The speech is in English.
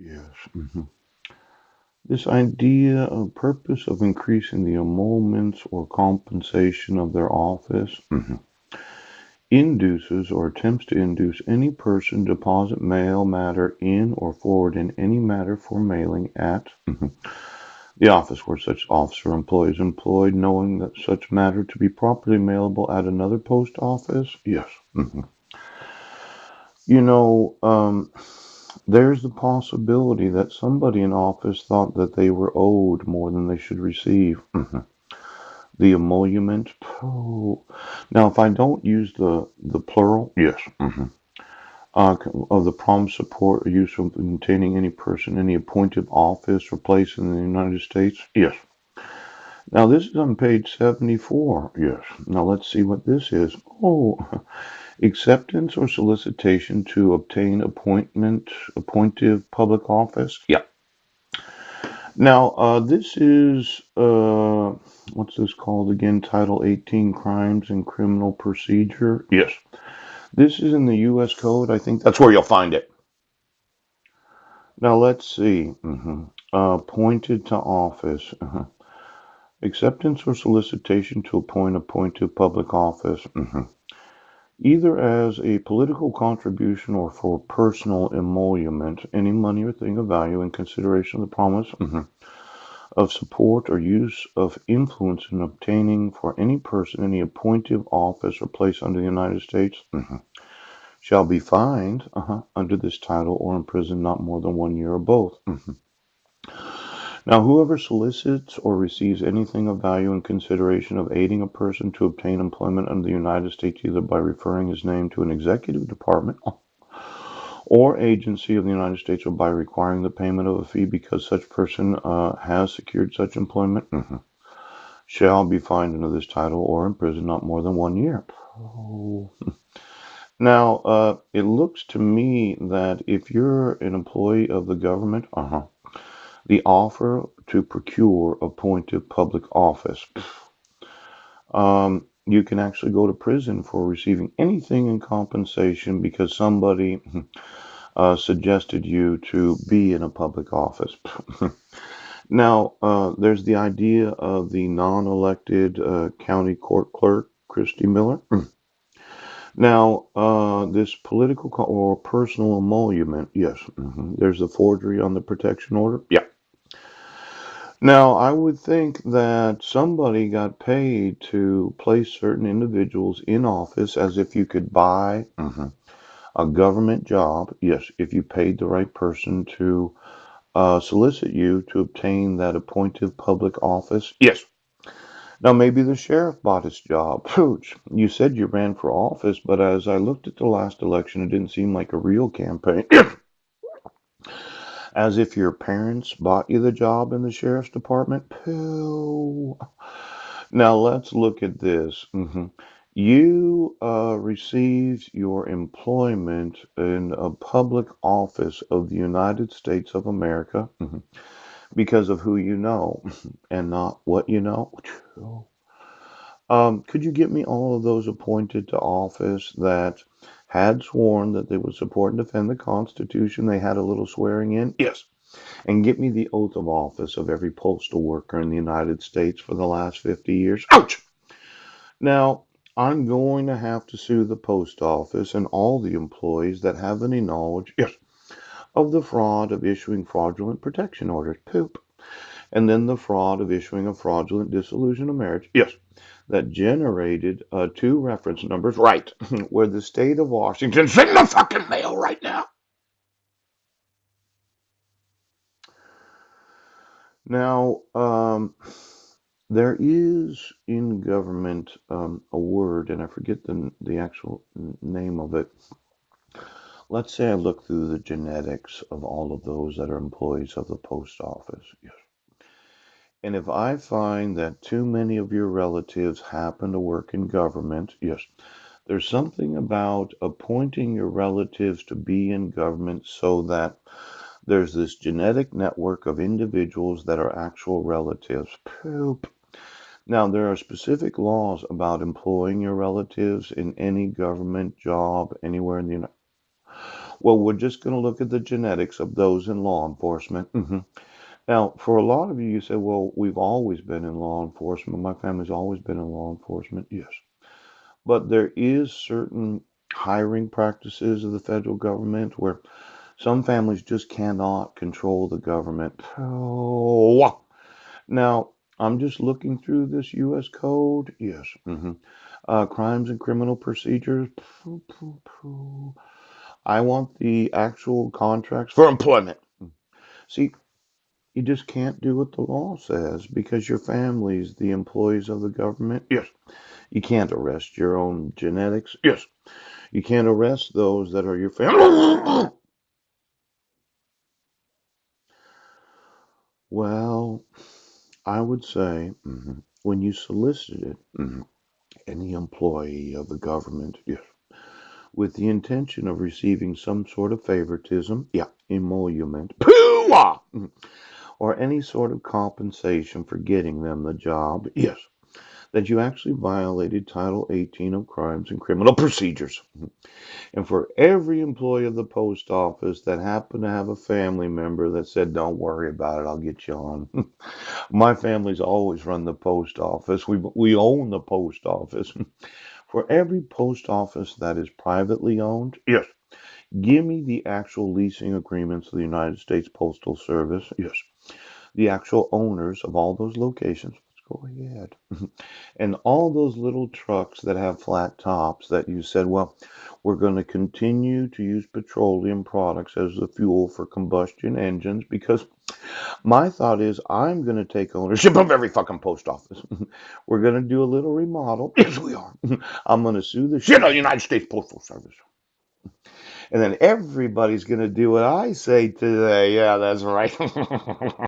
Yes. This idea of purpose of increasing the emoluments or compensation of their office induces or attempts to induce any person to deposit mail matter in or forward in any matter for mailing at the office where such officer or employee is employed, knowing that such matter to be properly mailable at another post office. Yes. You know, there's the possibility that somebody in office thought that they were owed more than they should receive. The emolument. Oh. Now, if I don't use the plural, yes, of the promised support or use of maintaining any person, any appointed office or place in the United States, yes. Now, this is on page 74. Yes. Now, let's see what this is. Oh, acceptance or solicitation to obtain appointive public office. Yeah. Now, this is, what's this called again? Title 18 Crimes and Criminal Procedure. Yes. This is in the U.S. Code. I think that's where you'll find it. Now, let's see. Appointed to office. Acceptance or solicitation to appoint appointive public office. Either as a political contribution or for personal emolument, any money or thing of value in consideration of the promise of support or use of influence in obtaining for any person any appointive office or place under the United States shall be fined under this title or imprisoned not more than 1 year or both. Now, whoever solicits or receives anything of value in consideration of aiding a person to obtain employment under the United States, either by referring his name to an executive department or agency of the United States, or by requiring the payment of a fee because such person has secured such employment, shall be fined under this title or imprisoned not more than 1 year. Oh. Now, it looks to me that if you're an employee of the government, the offer to procure appointed public office, you can actually go to prison for receiving anything in compensation because somebody suggested you to be in a public office. Now, there's the idea of the non-elected county court clerk, Christy Miller. Now, this political or personal emolument, yes. There's the forgery on the protection order. Yeah. Now, I would think that somebody got paid to place certain individuals in office as if you could buy a government job. Yes, if you paid the right person to solicit you to obtain that appointed public office. Yes. Now, maybe the sheriff bought his job. Pooch, you said you ran for office, but as I looked at the last election, it didn't seem like a real campaign. As if your parents bought you the job in the sheriff's department. Pooh. Now, let's look at this. You received your employment in a public office of the United States of America because of who you know and not what you know. Could you get me all of those appointed to office that had sworn that they would support and defend the Constitution? They had a little swearing in? Yes. And get me the oath of office of every postal worker in the United States for the last 50 years. Ouch! Now, I'm going to have to sue the post office and all the employees that have any knowledge, yes, of the fraud of issuing fraudulent protection orders. Poop. And then the fraud of issuing a fraudulent dissolution of marriage. Yes, that generated two reference numbers, right, where the state of Washington's in the fucking mail right now. Now, there is in government a word, and I forget the actual name of it. Let's say I look through the genetics of all of those that are employees of the post office. Yes. And if I find that too many of your relatives happen to work in government, yes, there's something about appointing your relatives to be in government so that there's this genetic network of individuals that are actual relatives. Poop. Now, there are specific laws about employing your relatives in any government job anywhere in the United. Well, we're just going to look at the genetics of those in law enforcement. Now, for a lot of you, you say, well, we've always been in law enforcement. My family's always been in law enforcement. Yes. But there is certain hiring practices of the federal government where some families just cannot control the government. Oh, now, I'm just looking through this U.S. code. Yes. Crimes and criminal procedures. Poo, poo, poo. I want the actual contracts for employment. See, you just can't do what the law says because your family's the employees of the government. Yes. You can't arrest your own genetics. Yes. You can't arrest those that are your family. Well, I would say when you solicited any employee of the government, yes, with the intention of receiving some sort of favoritism, yeah, emolument, pooh, or any sort of compensation for getting them the job, yes, that you actually violated Title 18 of Crimes and Criminal Procedures. And for every employee of the post office that happened to have a family member that said, don't worry about it, I'll get you on. My family's always run the post office. We own the post office. For every post office that is privately owned, yes, give me the actual leasing agreements of the United States Postal Service. Yes, the actual owners of all those locations. Let's go ahead. And all those little trucks that have flat tops that you said, well, we're going to continue to use petroleum products as the fuel for combustion engines because my thought is I'm going to take ownership of every fucking post office. We're going to do a little remodel. Yes, we are. I'm going to sue the shit out of the United States Postal Service. And then everybody's going to do what I say today. Yeah, that's right.